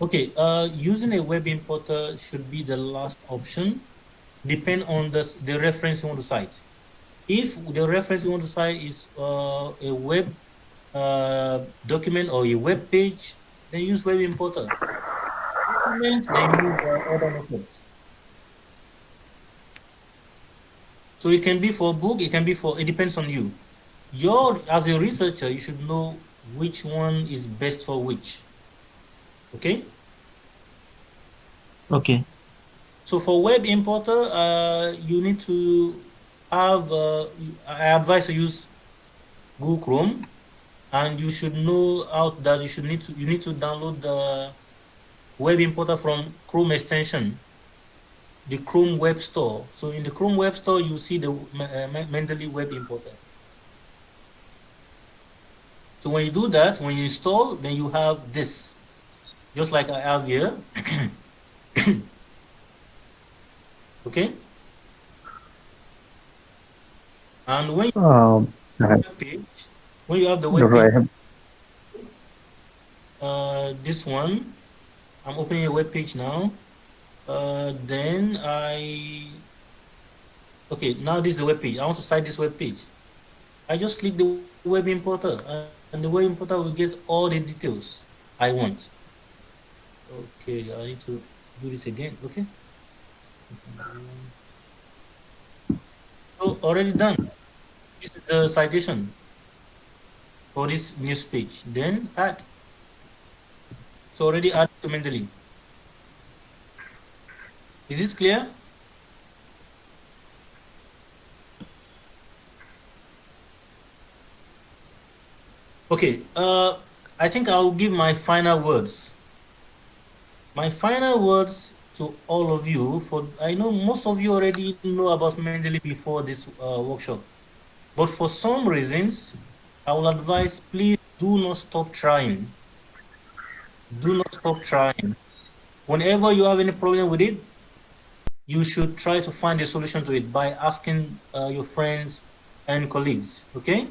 Okay, using a web importer should be the last option, depend on the reference you want to cite. If the reference you want to cite is a web document or a web page, then use web importer. Document, then use other methods. So it can be for book, it can be for, it depends on you. As a researcher, you should know which one is best for which. Okay? Okay. So for web importer, you need to have, I advise to use Google Chrome, and you should know that you need to download the web importer from Chrome extension, the Chrome Web Store. So in the Chrome Web Store, you see the Mendeley Web Importer. So when you do that, when you install, then you have this, just like I have here. Okay. And when you have the web page, this one. I'm opening a web page now. Then okay, now this is the web page. I want to cite this web page. I just click the web importer, and the web importer will get all the details I want. Okay, I need to do this again. Okay. So already done. This is the citation for this news page. Then add. So already add to Mendeley. Is this clear? Okay, I think I'll give my final words. My final words to all of you, for I know most of you already know about Mendeley before this workshop, but for some reasons, I will advise, please do not stop trying. Do not stop trying. Whenever you have any problem with it, you should try to find a solution to it by asking your friends and colleagues, okay?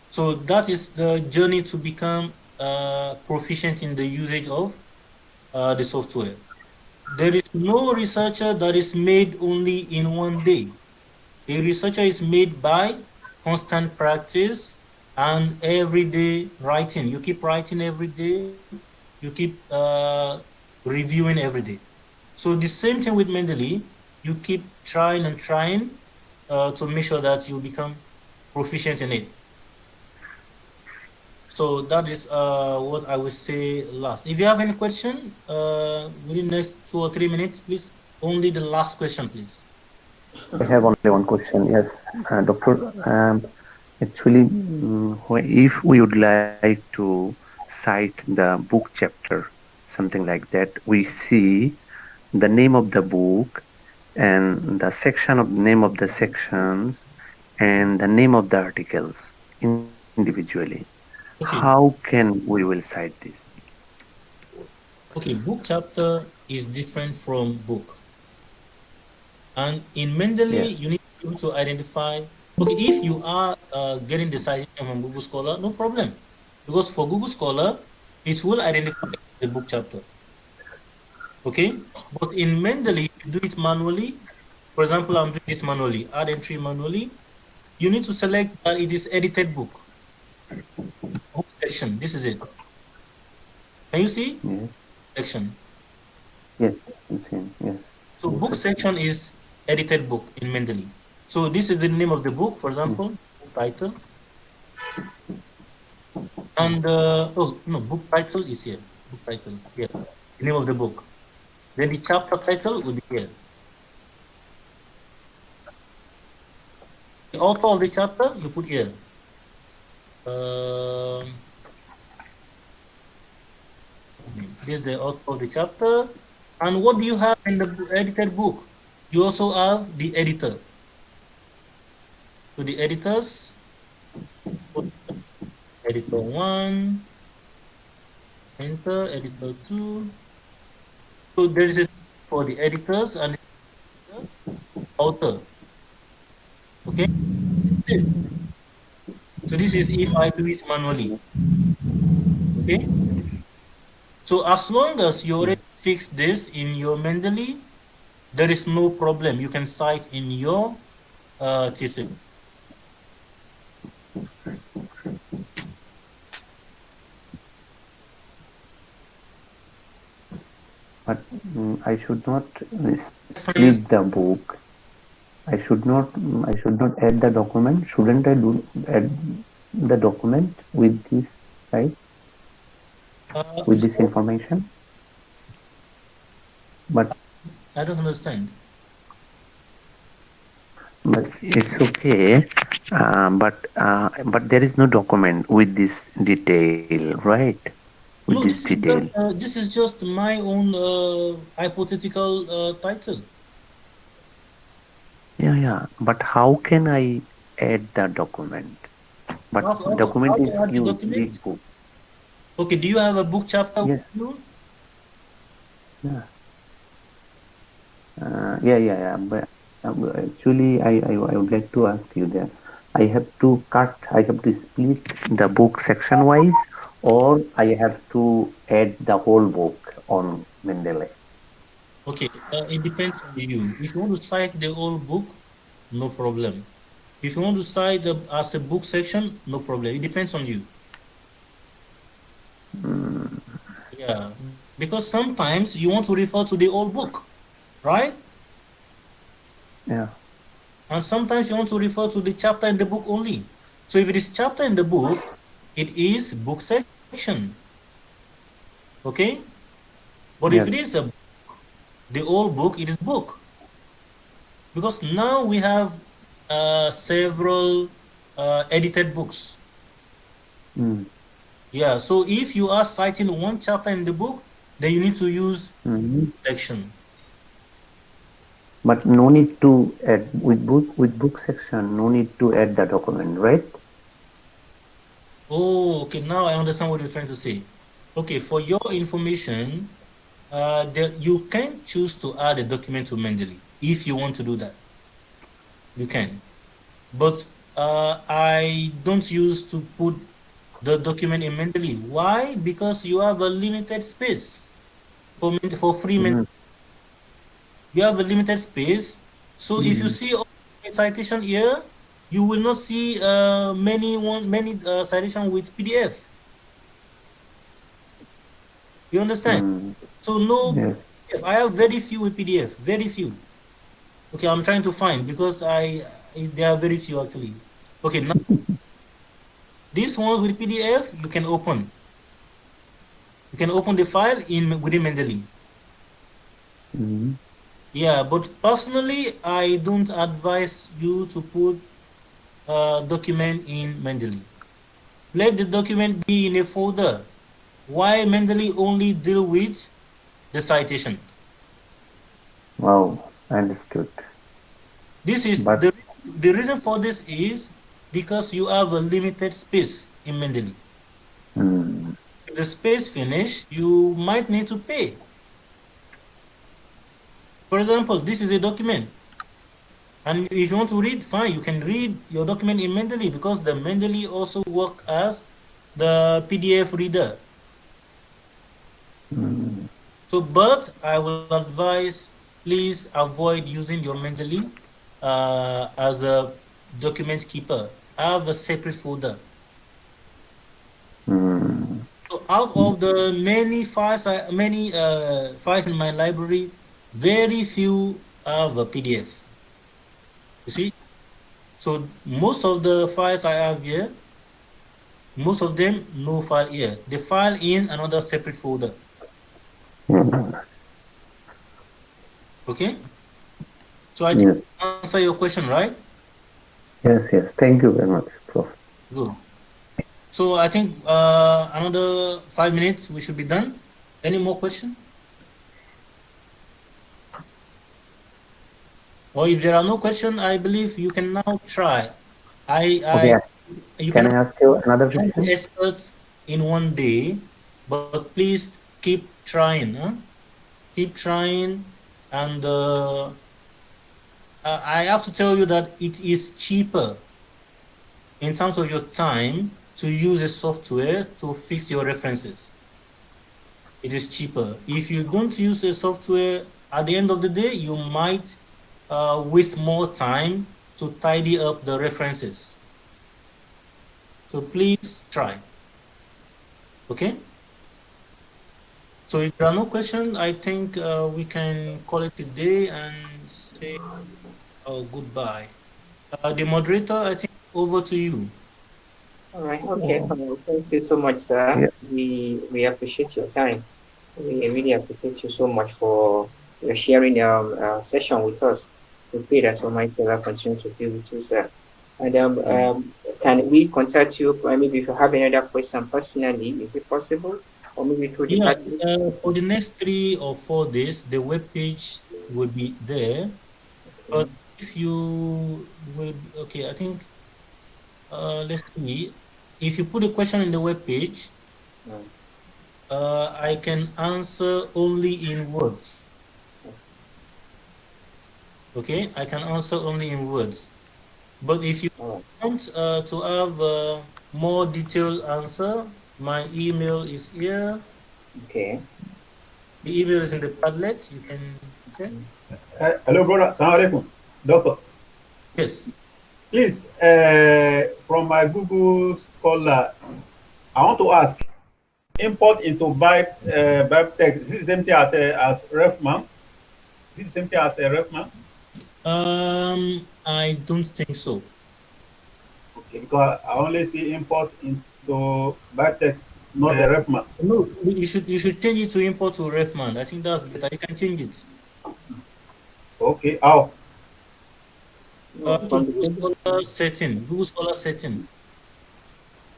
So that is the journey to become proficient in the usage of the software. There is no researcher that is made only in one day. A researcher is made by constant practice and everyday writing. You keep writing every day, you keep reviewing every day. So the same thing with Mendeley, you keep trying and trying to make sure that you become proficient in it. So that is what I will say last. If you have any question within the next 2 or 3 minutes, please, only the last question, please. I have only one question. Yes, Doctor. Actually, if we would like to cite the book chapter, something like that, we see the name of the book and the section of name of the sections and the name of the articles individually. Okay. How can we will cite this? Okay, book chapter is different from book. And in Mendeley, yes, you need to be able to identify, okay, if you are getting the citation from Google Scholar, no problem. Because for Google Scholar, it will identify the book chapter. Okay? But in Mendeley, you do it manually. For example, I'm doing this manually, add entry manually. You need to select that it is edited book. Book section, this is it. Can you see? Yes. Section. Yes, yes. So book section is edited book in Mendeley. So this is the name of the book, for example, book title. And, oh, no, book title is here. Book title, here. The name of the book. Then the chapter title will be here. The author of the chapter, you put here. This is the author of the chapter. And what do you have in the edited book? You also have the editor. So the editors, editor 1, enter, editor 2. So there is a for the editors and the author. Okay? So this is if I do it manually. Okay? So as long as you already fix this in your Mendeley, there is no problem. You can cite in your thesis. But I should not split the book. I should not add the document. Shouldn't I add the document with this, right? With this information? But I don't understand. But it's okay. But there is no document with this detail, right? With no, this detail. This is just my own hypothetical title. Yeah. But how can I add the document? But document is huge, big book. Okay, do you have a book chapter with you? Yeah. Yeah. But actually, I would like to ask you that I have to split the book section wise, or I have to add the whole book on Mendeley? Okay, it depends on you. If you want to cite the whole book, no problem. If you want to cite as a book section, no problem. It depends on you. Mm, Yeah, because sometimes you want to refer to the whole book, right? yeah. And sometimes you want to refer to the chapter in the book only. So if it is chapter in the book, it is book section. Okay? But if it Yes. is the whole book, it is book. Because now we have several edited books. Mm, Yeah, so if you are citing one chapter in the book, then you need to use mhm. section. But no need to add with book section. No need to add the document, right? Oh, okay, now I understand what you're trying to say. Okay, for your information, you can choose to add a document to Mendeley if you want to do that. You can, but I don't use to put the document in Mendeley. Why? Because you have a limited space for free Mm, you have a limited space. So if you mm, see all the citation here, you will not see many citation with PDF. You understand? mm. So no Yes. PDF. I have very few with PDF, very few. Okay, I'm trying to find because there are very few actually. Okay, now these ones with PDF you can open. You can open the file within Mendeley. Mm, Yeah, but personally, I don't advise you to put a document in Mendeley. Let the document be in a folder. Why Mendeley only deal with the citation? wow. Understood. This is But the reason for this is because you have a limited space in Mendeley. mm, If the space finish, you might need to pay. For example, this is a document. And if you want to read, fine, you can read your document in Mendeley because the Mendeley also work as the PDF reader. mm, So, but I will advise, please avoid using your Mendeley as a document keeper. Have a separate folder. mm, So, out of the many files, many files in my library, very few have a PDF. You see, so most of the files I have here, most of them no file here. They file in another separate folder. mm. Okay. So I think Yes. I answer your question, right? Yes. Yes. Thank you very much, Prof. Good. So I think another 5 minutes we should be done. Any more question? Or if there are no question, I believe you can now try. Okay. You Can I cannot ask you another be question? experts in one day, but please keep trying. Huh? Keep trying, and I have to tell you that it is cheaper in terms of your time to use a software to fix your references. It is cheaper. If you don't use a software, at the end of the day, you might waste more time to tidy up the references. So please try. Okay? So if there are no questions, I think we can call it a day and say goodbye. The moderator, I think over to you. All right. Okay. Oh, Thank you so much, sir. yeah. We appreciate your time. We really appreciate you so much for your sharing session with us. We pray that Almighty Allah continue to be with you, sir. And can we contact you? Maybe if you have any other question personally, is it possible? Or maybe through the Yeah, admin? for the next 3 or 4 days, the web page will be there. But if you will, okay, I think, let's see. If you put a question in the web page, Mm. I can answer only in words. Okay, I can answer only in words. But if you All right. want to have a more detailed answer, My email is here. Okay. The email is in the Padlet. You can check. Hello, brother. Assalamu alaikum. Doctor. Yes. Please, from my Google Scholar, I want to ask, import into Bible text, is it the same thing as refman? Is it the same thing as a refman? I don't think so. Okay, because I only see import into Bible text, not a refman. No, you should change it to import to refman. I think that's better. You can change it. Okay, how? To Google Scholar setting. Google Scholar setting.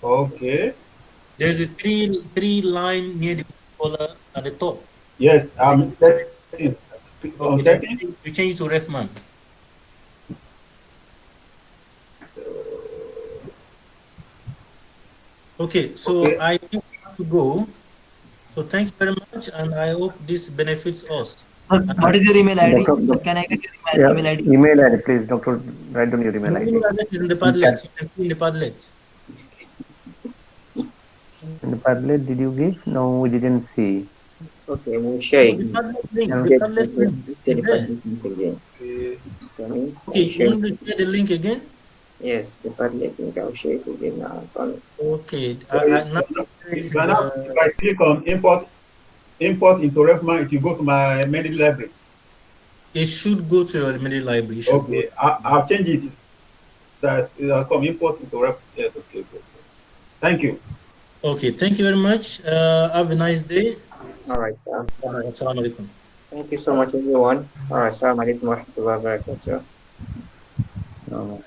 Okay. There's a three line near the Scholar at the top. Yes, I'm setting. On Okay, setting. you change it to refman. Okay, so Okay. I think we have to go. So thank you very much, and I hope this benefits us. Sir, what is your email ID? Doctor, Sir, can I get your yeah, email ID? email ID, please, doctor. Write down your email My ID. email address is in the Padlet. You can see in the Padlet. In the Padlet, did you give? No, we didn't see. Okay, we'll share it. The Padlet link. Yeah. The Padlet link is there. Again. Okay, you want to share the link again? Yes, the Padlet link. I'll share it again now. Okay. If I click on import into refman, it will go to my Mendeley library. It should go to your Mendeley library. It should Okay, I'll change it. I'll come import into ref. Yes, okay, good. Thank you. Okay, thank you very much. Have a nice day. All right. Assalamu alaikum. Thank you so much, everyone. All right. Assalamu alaikum wa rahmatullahi wa barakatuh.